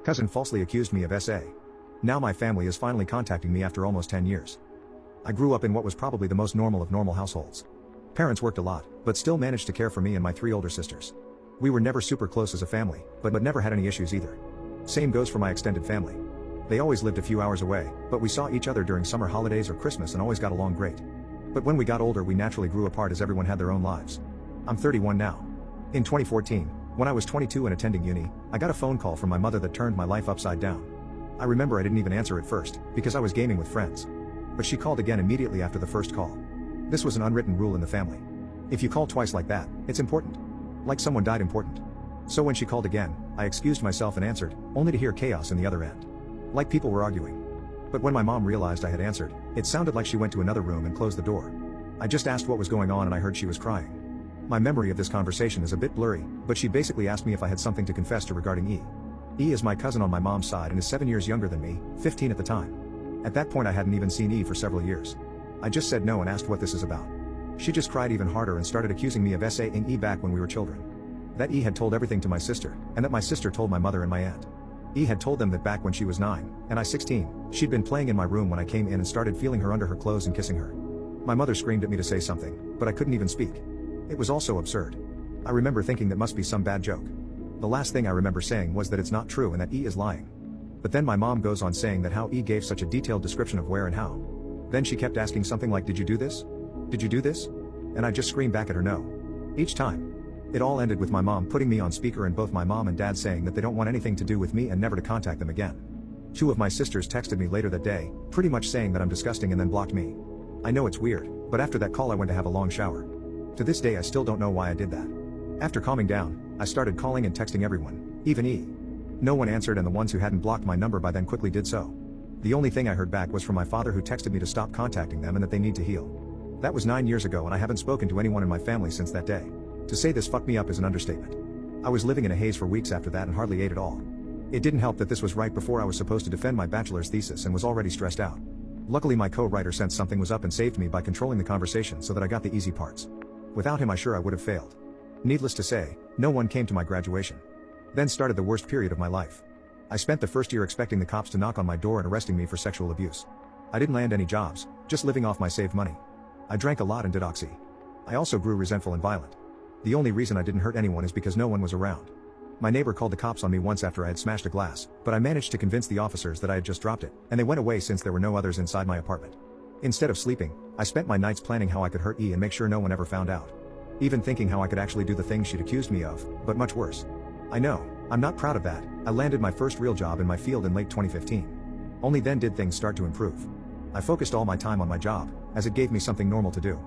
Cousin falsely accused me of SA. Now my family is finally contacting me after almost 10 years. I grew up in what was probably the most normal of normal households. Parents worked a lot, but still managed to care for me and my 3 older sisters. We were never super close as a family, but never had any issues either. Same goes for my extended family. They always lived a few hours away, but we saw each other during summer holidays or Christmas and always got along great. But when we got older we naturally grew apart as everyone had their own lives. I'm 31 now. In 2014, when I was 22 and attending uni, I got a phone call from my mother that turned my life upside down. I remember I didn't even answer at first, because I was gaming with friends. But she called again immediately after the first call. This was an unwritten rule in the family. If you call twice like that, it's important. Like someone died important. So when she called again, I excused myself and answered, only to hear chaos in the other end. Like people were arguing. But when my mom realized I had answered, it sounded like she went to another room and closed the door. I just asked what was going on and I heard she was crying. My memory of this conversation is a bit blurry, but she basically asked me if I had something to confess to regarding E. E is my cousin on my mom's side and is 7 years younger than me, 15 at the time. At that point I hadn't even seen E for several years. I just said no and asked what this is about. She just cried even harder and started accusing me of SA-ing E back when we were children. That E had told everything to my sister, and that my sister told my mother and my aunt. E had told them that back when she was 9, and I 16, she'd been playing in my room when I came in and started feeling her under her clothes and kissing her. My mother screamed at me to say something, but I couldn't even speak. It was all so absurd. I remember thinking that must be some bad joke. The last thing I remember saying was that it's not true and that E is lying. But then my mom goes on saying that how E gave such a detailed description of where and how. Then she kept asking something like, did you do this? Did you do this? And I just screamed back at her no. Each time. It all ended with my mom putting me on speaker and both my mom and dad saying that they don't want anything to do with me and never to contact them again. 2 of my sisters texted me later that day, pretty much saying that I'm disgusting and then blocked me. I know it's weird, but after that call I went to have a long shower. To this day I still don't know why I did that. After calming down, I started calling and texting everyone, even E. No one answered and the ones who hadn't blocked my number by then quickly did so. The only thing I heard back was from my father who texted me to stop contacting them and that they need to heal. That was 9 years ago and I haven't spoken to anyone in my family since that day. To say this fucked me up is an understatement. I was living in a haze for weeks after that and hardly ate at all. It didn't help that this was right before I was supposed to defend my bachelor's thesis and was already stressed out. Luckily my co-writer sensed something was up and saved me by controlling the conversation so that I got the easy parts. Without him I would have failed. Needless to say, no one came to my graduation. Then started the worst period of my life. I spent the first year expecting the cops to knock on my door and arresting me for sexual abuse. I didn't land any jobs, just living off my saved money. I drank a lot and did oxy. I also grew resentful and violent. The only reason I didn't hurt anyone is because no one was around. My neighbor called the cops on me once after I had smashed a glass, but I managed to convince the officers that I had just dropped it, and they went away since there were no others inside my apartment. Instead of sleeping, I spent my nights planning how I could hurt E and make sure no one ever found out. Even thinking how I could actually do the things she'd accused me of, but much worse. I know, I'm not proud of that. I landed my first real job in my field in late 2015. Only then did things start to improve. I focused all my time on my job, as it gave me something normal to do.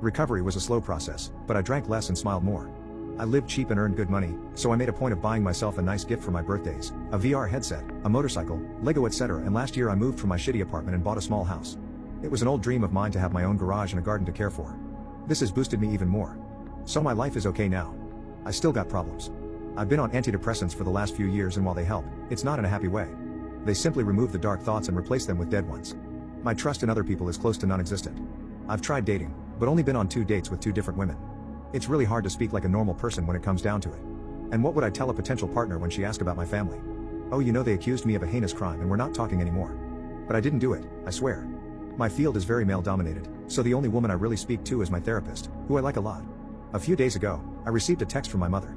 Recovery was a slow process, but I drank less and smiled more. I lived cheap and earned good money, so I made a point of buying myself a nice gift for my birthdays, a VR headset, a motorcycle, Lego etc. And last year I moved from my shitty apartment and bought a small house. It was an old dream of mine to have my own garage and a garden to care for. This has boosted me even more. So my life is okay now. I still got problems. I've been on antidepressants for the last few years and while they help, it's not in a happy way. They simply remove the dark thoughts and replace them with dead ones. My trust in other people is close to non-existent. I've tried dating, but only been on 2 dates with 2 different women. It's really hard to speak like a normal person when it comes down to it. And what would I tell a potential partner when she asked about my family? Oh, you know they accused me of a heinous crime and we're not talking anymore. But I didn't do it, I swear. My field is very male dominated, so the only woman I really speak to is my therapist, who I like a lot. A few days ago, I received a text from my mother.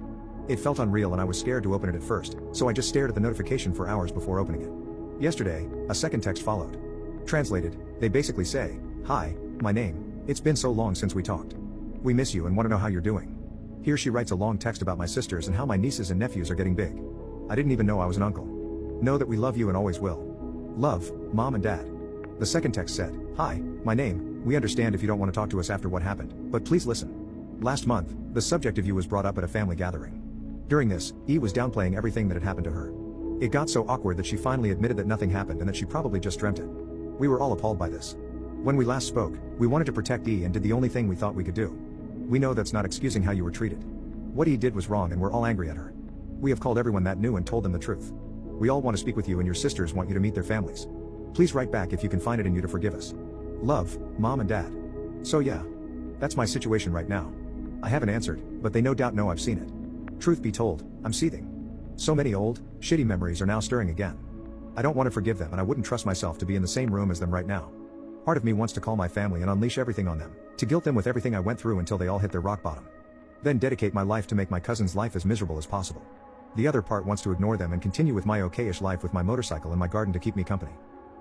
It felt unreal and I was scared to open it at first, so I just stared at the notification for hours before opening it. Yesterday, a second text followed. Translated, they basically say, "Hi, my name, it's been so long since we talked. We miss you and want to know how you're doing." Here she writes a long text about my sisters and how my nieces and nephews are getting big. I didn't even know I was an uncle. Know that we love you and always will. Love, Mom and Dad. The second text said, "Hi, my name, we understand if you don't want to talk to us after what happened, but please listen. Last month, the subject of you was brought up at a family gathering. During this, E was downplaying everything that had happened to her. It got so awkward that she finally admitted that nothing happened and that she probably just dreamt it. We were all appalled by this. When we last spoke, we wanted to protect E and did the only thing we thought we could do. We know that's not excusing how you were treated. What E did was wrong and we're all angry at her. We have called everyone that knew and told them the truth. We all want to speak with you and your sisters want you to meet their families. Please write back if you can find it in you to forgive us. Love, Mom and Dad." So yeah. That's my situation right now. I haven't answered, but they no doubt know I've seen it. Truth be told, I'm seething. So many old, shitty memories are now stirring again. I don't want to forgive them and I wouldn't trust myself to be in the same room as them right now. Part of me wants to call my family and unleash everything on them, to guilt them with everything I went through until they all hit their rock bottom. Then dedicate my life to make my cousin's life as miserable as possible. The other part wants to ignore them and continue with my okay-ish life with my motorcycle and my garden to keep me company.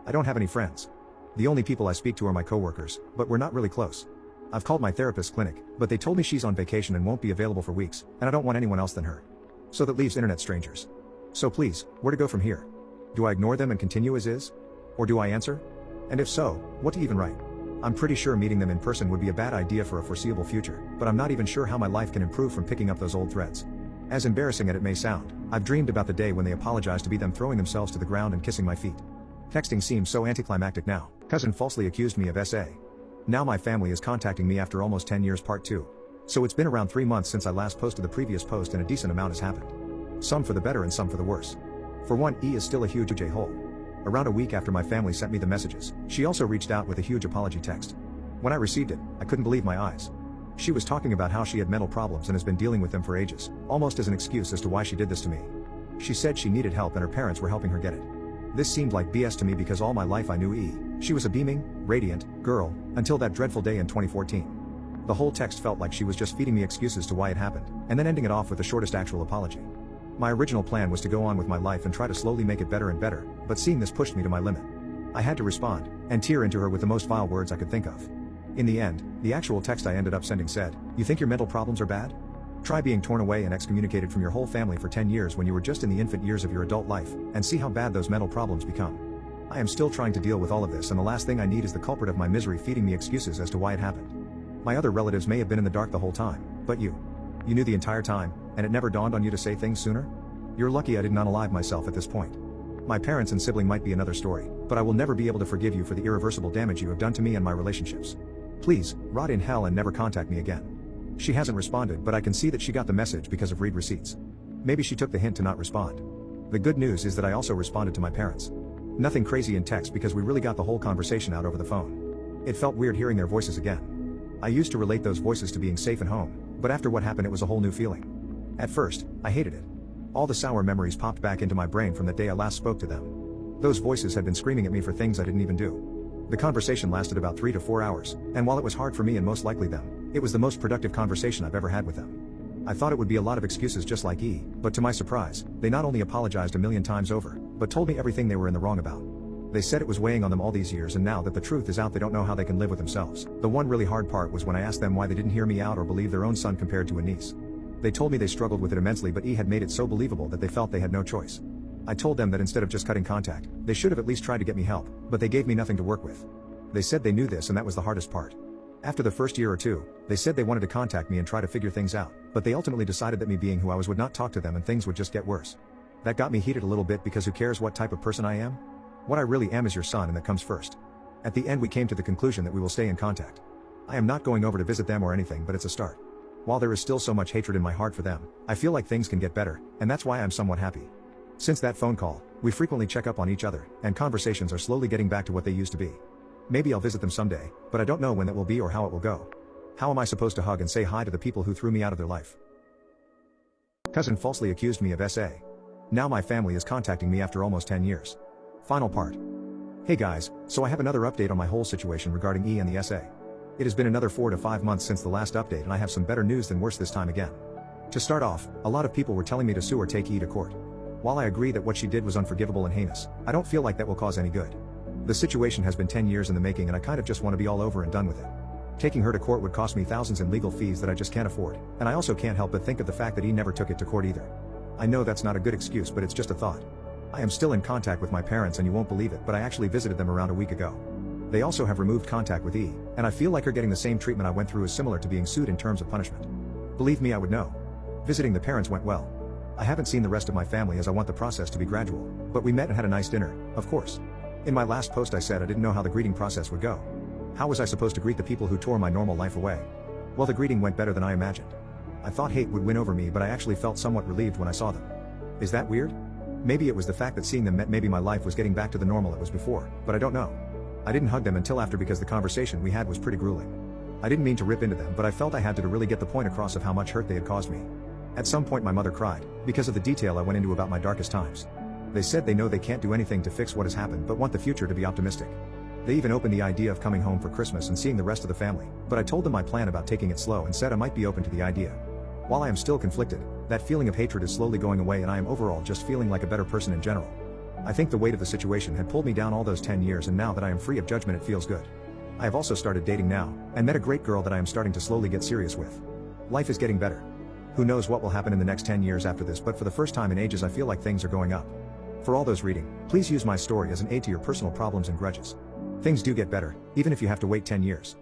I don't have any friends. The only people I speak to are my coworkers, but we're not really close. I've called my therapist's clinic, but they told me she's on vacation and won't be available for weeks, and I don't want anyone else than her. So that leaves internet strangers. So please, where to go from here? Do I ignore them and continue as is? Or do I answer? And if so, what to even write? I'm pretty sure meeting them in person would be a bad idea for a foreseeable future, but I'm not even sure how my life can improve from picking up those old threads. As embarrassing as it may sound, I've dreamed about the day when they apologize to be them throwing themselves to the ground and kissing my feet. Texting seems so anticlimactic now. Cousin falsely accused me of SA. Now my family is contacting me after almost 10 years part 2. So it's been around 3 months since I last posted the previous post and a decent amount has happened. Some for the better and some for the worse. For one, E is still a huge j-hole. Around a week after my family sent me the messages, she also reached out with a huge apology text. When I received it, I couldn't believe my eyes. She was talking about how she had mental problems and has been dealing with them for ages, almost as an excuse as to why she did this to me. She said she needed help and her parents were helping her get it. This seemed like BS to me because all my life I knew E. She was a beaming, radiant girl, until that dreadful day in 2014. The whole text felt like she was just feeding me excuses to why it happened, and then ending it off with the shortest actual apology. My original plan was to go on with my life and try to slowly make it better and better, but seeing this pushed me to my limit. I had to respond, and tear into her with the most vile words I could think of. In the end, the actual text I ended up sending said, "You think your mental problems are bad? Try being torn away and excommunicated from your whole family for 10 years when you were just in the infant years of your adult life, and see how bad those mental problems become. I am still trying to deal with all of this and the last thing I need is the culprit of my misery feeding me excuses as to why it happened. My other relatives may have been in the dark the whole time, but you knew the entire time, and it never dawned on you to say things sooner? You're lucky I did not unalive myself at this point. My parents and sibling might be another story, but I will never be able to forgive you for the irreversible damage you have done to me and my relationships. Please, rot in hell and never contact me again." She hasn't responded, but I can see that she got the message because of read receipts. Maybe she took the hint to not respond. The good news is that I also responded to my parents. Nothing crazy in text because we really got the whole conversation out over the phone. It felt weird hearing their voices again. I used to relate those voices to being safe and home, but after what happened it was a whole new feeling. At first, I hated it. All the sour memories popped back into my brain from the day I last spoke to them. Those voices had been screaming at me for things I didn't even do. The conversation lasted about 3 to 4 hours, and while it was hard for me and most likely them, it was the most productive conversation I've ever had with them. I thought it would be a lot of excuses just like E, but to my surprise, they not only apologized a million times over, but told me everything they were in the wrong about. They said it was weighing on them all these years and now that the truth is out they don't know how they can live with themselves. The one really hard part was when I asked them why they didn't hear me out or believe their own son compared to a niece. They told me they struggled with it immensely but E had made it so believable that they felt they had no choice. I told them that instead of just cutting contact, they should have at least tried to get me help, but they gave me nothing to work with. They said they knew this and that was the hardest part. After the first year or two, they said they wanted to contact me and try to figure things out, but they ultimately decided that me being who I was would not talk to them and things would just get worse. That got me heated a little bit because who cares what type of person I am? What I really am is your son and that comes first. At the end we came to the conclusion that we will stay in contact. I am not going over to visit them or anything but it's a start. While there is still so much hatred in my heart for them, I feel like things can get better, and that's why I'm somewhat happy. Since that phone call, we frequently check up on each other, and conversations are slowly getting back to what they used to be. Maybe I'll visit them someday, but I don't know when that will be or how it will go. How am I supposed to hug and say hi to the people who threw me out of their life? Cousin falsely accused me of SA. Now my family is contacting me after almost 10 years. Final part. Hey guys, so I have another update on my whole situation regarding E and the SA. It has been another 4 to 5 months since the last update and I have some better news than worse this time again. To start off, a lot of people were telling me to sue or take E to court. While I agree that what she did was unforgivable and heinous, I don't feel like that will cause any good. The situation has been 10 years in the making and I kind of just want to be all over and done with it. Taking her to court would cost me thousands in legal fees that I just can't afford, and I also can't help but think of the fact that E never took it to court either. I know that's not a good excuse but it's just a thought. I am still in contact with my parents and you won't believe it but I actually visited them around a week ago. They also have removed contact with E, and I feel like her getting the same treatment I went through is similar to being sued in terms of punishment. Believe me I would know. Visiting the parents went well. I haven't seen the rest of my family as I want the process to be gradual, but we met and had a nice dinner, of course. In my last post I said I didn't know how the greeting process would go. How was I supposed to greet the people who tore my normal life away? Well, the greeting went better than I imagined. I thought hate would win over me but I actually felt somewhat relieved when I saw them. Is that weird? Maybe it was the fact that seeing them meant maybe my life was getting back to the normal it was before, but I don't know. I didn't hug them until after because the conversation we had was pretty grueling. I didn't mean to rip into them but I felt I had to really get the point across of how much hurt they had caused me. At some point my mother cried, because of the detail I went into about my darkest times. They said they know they can't do anything to fix what has happened but want the future to be optimistic. They even opened the idea of coming home for Christmas and seeing the rest of the family, but I told them my plan about taking it slow and said I might be open to the idea. While I am still conflicted, that feeling of hatred is slowly going away and I am overall just feeling like a better person in general. I think the weight of the situation had pulled me down all those 10 years and now that I am free of judgment it feels good. I have also started dating now, and met a great girl that I am starting to slowly get serious with. Life is getting better. Who knows what will happen in the next 10 years after this, but for the first time in ages I feel like things are going up. For all those reading, please use my story as an aid to your personal problems and grudges. Things do get better, even if you have to wait 10 years.